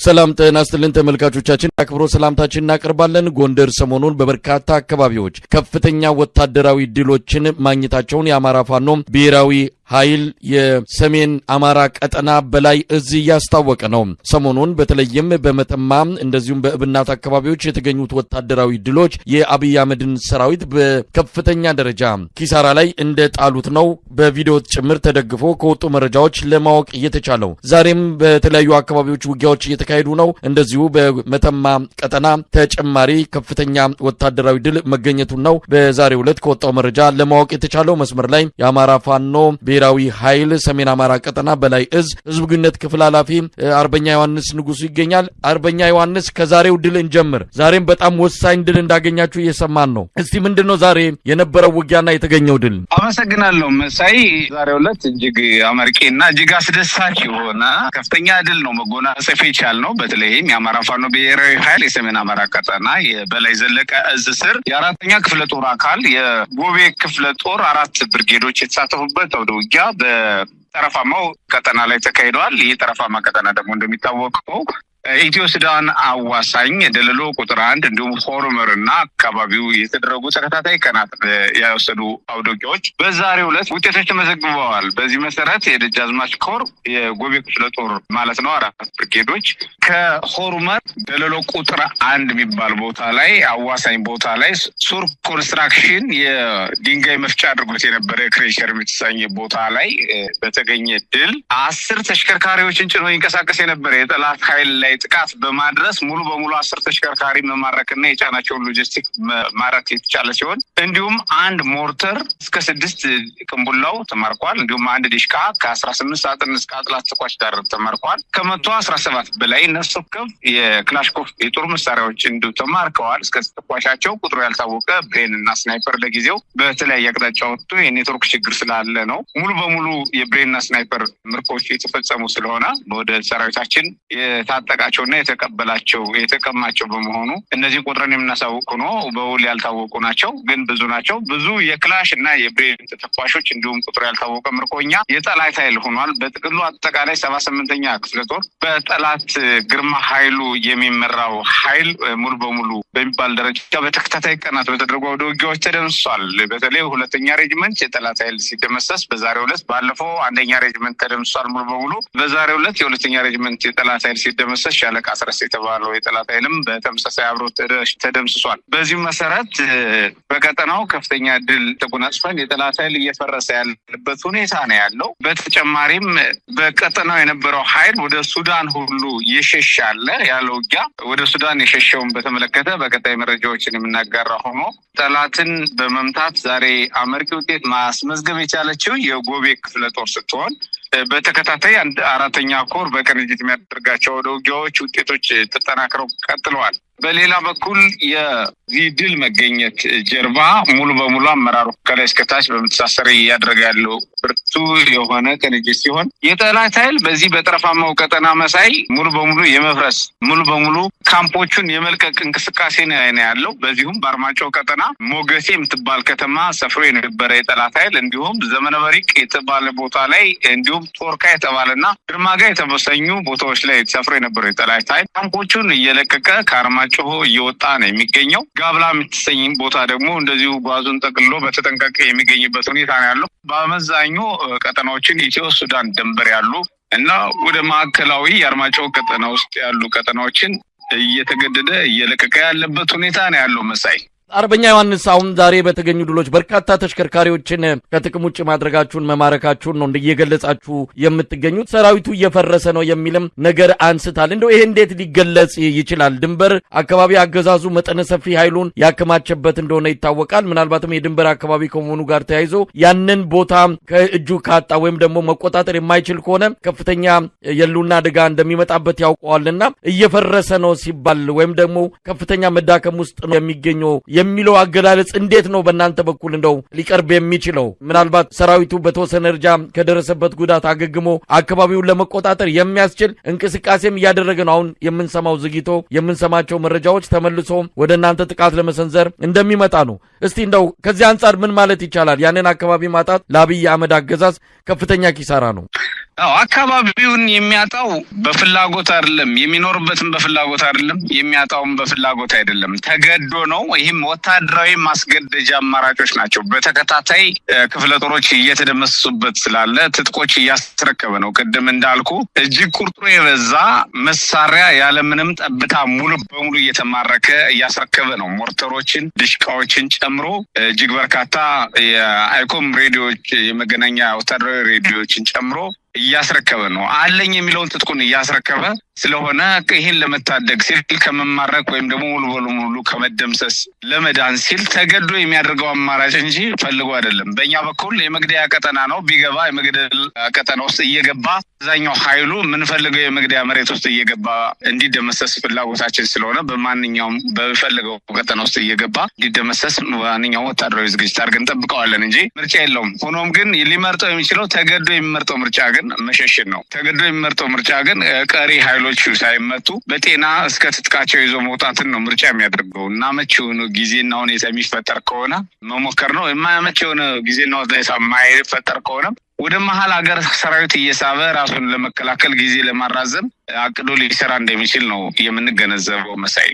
ሰላም ጤና ይስጥልን ተመልካቾቻችን፣ አክብሮ ሰላምታችንን እናቀርባለን። ጎንደር ሰሞኑን በበርካታ አካባቢዎች ከፍተኛ ወታደራዊ ድሎችን ማግኘታቸውን የአማራ ፋኖ ብሔራዊ ኃይል የሰሜን አማራ ቀጠና በላይ እዝ ያስታወቀ ነው። ሰሞኑን በተለይም በመተማ እንደዚሁም በእብናት አካባቢዎች የተገኙት ወታደራዊ ድሎች የአብይ አህመድን ሰራዊት በከፍተኛ ደረጃ ኪሳራ ላይ እንደጣሉት ነው በቪዲዮ ጭምር ተደግፎ ከወጡ መረጃዎች ለማወቅ የተቻለው። ዛሬም በተለያዩ አካባቢዎች ውጊያዎች እየተካሄዱ ነው። እንደዚሁ በመተማ ቀጠና ተጨማሪ ከፍተኛ ወታደራዊ ድል መገኘቱን ነው በዛሬው ዕለት ከወጣው መረጃ ለማወቅ የተቻለው። መስመር ላይ የአማራ ፋኖ ብሔራዊ ኃይል ሰሜን አማራ ቀጠና በላይ እዝ ህዝብ ግንኙነት ክፍል ኃላፊ አርበኛ ዮሐንስ ንጉሱ ይገኛል። አርበኛ ዮሐንስ ከዛሬው ድል እንጀምር። ዛሬም በጣም ወሳኝ ድል እንዳገኛችሁ እየሰማን ነው። እስቲ ምንድነው ዛሬ የነበረው ውጊያና የተገኘው ድል? አመሰግናለሁ መሳይ። ዛሬው ዕለት እጅግ አመርቂና እጅግ አስደሳች የሆነ ከፍተኛ ድል ነው መጎናጸፍ የቻልነው። በተለይም የአማራ ፋኖ ብሔራዊ ኃይል የሰሜን አማራ ቀጠና የበላይ ዘለቀ እዝ ስር የአራተኛ ክፍለ ጦር አካል የጎቤ ክፍለ ጦር 4 ብርጌዶች የተሳተፉበት አውደ ውጊያ በጠረፋማው ቀጠና ላይ ተካሂዷል። ይህ ጠረፋማ ቀጠና ደግሞ እንደሚታወቀው ኢትዮ ሱዳን አዋሳኝ ደለሎ ቁጥር 1 እንዲሁም ሆርመርና አካባቢው የተደረጉ ተከታታይ ቀናት ያወሰዱ አውደ ውጊያዎች በዛሬው ዕለት ውጤቶች ተመዘግበዋል። በዚህ መሰረት የደጃዝማች ኮር የጎቤ ክፍለ ጦር ማለት ነው 4 ብርጌዶች ከሆርመር ደለሎ ቁጥር 1 የሚባል ቦታ ላይ አዋሳኝ ቦታ ላይ ሱር ኮንስትራክሽን የድንጋይ መፍጫ አድርጎት የነበረ ክሬሸር የሚተሳኝ ቦታ ላይ በተገኘ ድል 10 ተሽከርካሪዎችን ጭኖ ይንቀሳቀስ የነበረ የጠላት ኃይል ላይ ጥቃት በማድረስ ሙሉ በሙሉ 10 ተሽከርካሪ መማረክና የጫናቸውን ሎጂስቲክ ማረክ የተቻለ ሲሆን እንዲሁም 1 ሞርተር እስከ 6 ቅንቡላው ተማርኳል። እንዲሁም 1 ዲሽቃ ከ18 ሳጥን እስከ አጥላት ተኳሽ ጋር ተማርኳል። ከ117 በላይ ነፍስ ወከፍ የክላሽኮፍ የጦር መሳሪያዎች እንዲሁ ተማርከዋል። እስከ ተኳሻቸው ቁጥሩ ያልታወቀ ብሬን እና ስናይፐር ለጊዜው በተለያየ አቅጣጫ ወጥቶ የኔትወርክ ችግር ስላለ ነው ሙሉ በሙሉ የብሬን እና ስናይፐር ምርኮች የተፈጸሙ ስለሆነ ወደ ሰራዊታችን የታጠቃቸውና የተቀማቸው በመሆኑ እነዚህ ቁጥርን የምናሳውቅ ሆኖ በውል ያልታወቁ ናቸው፣ ግን ብዙ ናቸው። ብዙ የክላሽ እና የብሬን ተተኳሾች እንዲሁም ቁጥሩ ያልታወቀ ምርኮኛ የጠላት ኃይል ሆኗል። በጥቅሉ አጠቃላይ 78ኛ ክፍለ ጦር በጠላት ግርማ ኃይሉ የሚመራው ኃይል ሙሉ በሙሉ በሚባል ደረጃ በተከታታይ ቀናት በተደረጉ አውደ ውጊያዎች ተደምስሷል። በተለይ 2ኛ ሬጅመንት የጠላት ኃይል ሲደመሰስ በዛሬው ዕለት ባለፈው 1ኛ ሬጅመንት ተደምስሷል ሙሉ በሙሉ። በዛሬው ዕለት የ2ኛ ሬጅመንት የጠላት ኃይል ሲደመሰስ ሻለቃ አስረስ የተባለው የጠላት ኃይልም በተመሳሳይ አብሮ ተደምስሷል። በዚህ መሰረት በቀጠናው ከፍተኛ ድል ተጎናጽፈን የጠላት ኃይል እየፈረሰ ያለበት ሁኔታ ነው ያለው። በተጨማሪም በቀጠናው የነበረው ኃይል ወደ ሱዳን ሁሉ ይሸሻል ያለው ውጊያ ወደ ሱዳን የሸሸውን በተመለከተ በቀጣይ መረጃዎችን የምናጋራ ሆኖ ጠላትን በመምታት ዛሬ አመርቂ ውጤት ማስመዝገብ የቻለችው የጎቤ ክፍለ ጦር ስትሆን በተከታታይ 4ኛ ኮር በቅንጅት የሚያደርጋቸው ወደ ውጊያዎች ውጤቶች ተጠናክረው ቀጥለዋል። በሌላ በኩል የዚህ ድል መገኘት ጀርባ ሙሉ በሙሉ አመራሩ ከላይ እስከታች በመተሳሰር እያደረገ ያለው ብርቱ የሆነ ቅንጅት ሲሆን የጠላት ኃይል በዚህ በጠረፋማው ቀጠና መሳይ ሙሉ በሙሉ የመፍረስ ሙሉ በሙሉ ካምፖቹን የመልቀቅ እንቅስቃሴ ነው ያለው። በዚሁም በአርማጭሆ ቀጠና ሞገሴ የምትባል ከተማ ሰፍሮ የነበረ የጠላት ኃይል እንዲሁም ዘመነ በሪቅ የተባለ ቦታ ላይ እንዲሁም ቶርካ የተባለና ድርማጋ የተወሰኙ ቦታዎች ላይ ሰፍሮ የነበረው የጠላት ኃይል ካምፖቹን እየለቀቀ ከአርማጭሆ እየወጣ ነው የሚገኘው። ጋብላ የምትሰኝ ቦታ ደግሞ እንደዚሁ ጓዙን ጠቅልሎ በተጠንቀቅ የሚገኝበት ሁኔታ ነው ያለው። በአመዛኙ ቀጠናዎችን ኢትዮ ሱዳን ድንበር ያሉ እና ወደ ማዕከላዊ የአርማጭሆ ቀጠና ውስጥ ያሉ ቀጠናዎችን እየተገደደ እየለቀቀ ያለበት ሁኔታ ነው ያለው መሳይ። አርበኛ ዮሐንስ አሁን ዛሬ በተገኙ ድሎች በርካታ ተሽከርካሪዎችን ከጥቅም ውጭ ማድረጋችሁን መማረካችሁን ነው እንደየገለጻችሁ የምትገኙት። ሰራዊቱ እየፈረሰ ነው የሚልም ነገር አንስታል። እንደው ይሄ እንዴት ሊገለጽ ይችላል? ድንበር አካባቢ አገዛዙ መጠነ ሰፊ ኃይሉን ያከማቸበት እንደሆነ ይታወቃል። ምናልባትም የድንበር አካባቢ ከመሆኑ ጋር ተያይዞ ያንን ቦታ ከእጁ ካጣ ወይም ደግሞ መቆጣጠር የማይችል ከሆነ ከፍተኛ የሉና አደጋ እንደሚመጣበት ያውቀዋልና እየፈረሰ ነው ሲባል ወይም ደግሞ ከፍተኛ መዳከም ውስጥ ነው የሚገኘው የሚለው አገላለጽ እንዴት ነው በእናንተ በኩል እንደው ሊቀርብ የሚችለው? ምናልባት ሰራዊቱ በተወሰነ ደረጃ ከደረሰበት ጉዳት አገግሞ አካባቢውን ለመቆጣጠር የሚያስችል እንቅስቃሴም እያደረገ ነው። አሁን የምንሰማው ዝግይቶ የምንሰማቸው መረጃዎች ተመልሶ ወደ እናንተ ጥቃት ለመሰንዘር እንደሚመጣ ነው። እስቲ እንደው ከዚህ አንጻር ምን ማለት ይቻላል? ያንን አካባቢ ማጣት ለአብይ አህመድ አገዛዝ ከፍተኛ ኪሳራ ነው። አካባቢውን የሚያጣው በፍላጎት አይደለም፣ የሚኖርበትም በፍላጎት አይደለም፣ የሚያጣውም በፍላጎት አይደለም፣ ተገዶ ነው። ይህም ወታደራዊ ማስገደጃ አማራጮች ናቸው። በተከታታይ ክፍለ ጦሮች እየተደመሰሱበት ስላለ ትጥቆች እያስረከበ ነው። ቅድም እንዳልኩ እጅግ ቁጥሩ የበዛ መሳሪያ ያለምንም ጠብታ ሙሉ በሙሉ እየተማረከ እያስረከበ ነው። ሞርተሮችን፣ ድሽቃዎችን ጨምሮ እጅግ በርካታ የአይኮም ሬዲዮዎች፣ የመገናኛ ወታደራዊ ሬዲዮዎችን ጨምሮ እያስረከበ ነው። አለኝ የሚለውን ትጥቁን እያስረከበ ስለሆነ ይህን ለመታደግ ሲል ከመማረክ ወይም ደግሞ ሙሉ ከመደምሰስ ለመዳን ሲል ተገዶ የሚያደርገው አማራጭ እንጂ ፈልጎ አይደለም። በእኛ በኩል የመግደያ ቀጠና ነው። ቢገባ የመግደል ቀጠና ውስጥ እየገባ አብዛኛው ኃይሉ የምንፈልገው የመግደያ መሬት ውስጥ እየገባ እንዲደመሰስ ፍላጎታችን ስለሆነ በማንኛውም በፈልገው ቀጠና ውስጥ እየገባ እንዲደመሰስ ማንኛውም ወታደራዊ ዝግጅት አድርገን እንጠብቀዋለን እንጂ ምርጫ የለውም። ሆኖም ግን ሊመርጠው የሚችለው ተገዶ የሚመርጠው ምርጫ ግን መሸሽን ነው። ተገዶ የሚመርጠው ምርጫ ግን ቀሪ ኃይሎቹ ሳይመቱ በጤና እስከ ትጥቃቸው ይዞ መውጣትን ነው ምርጫ የሚያደርገው እና መቼ የሆነ ጊዜና ሁኔታ የሚፈጠር ከሆነ መሞከር ነው። የማያመች የሆነ ጊዜና ሁኔታ የማይፈጠር ከሆነ ወደ መሀል ሀገር ሰራዊት እየሳበ ራሱን ለመከላከል ጊዜ ለማራዘም አቅዶ ሊሰራ እንደሚችል ነው የምንገነዘበው። መሳይ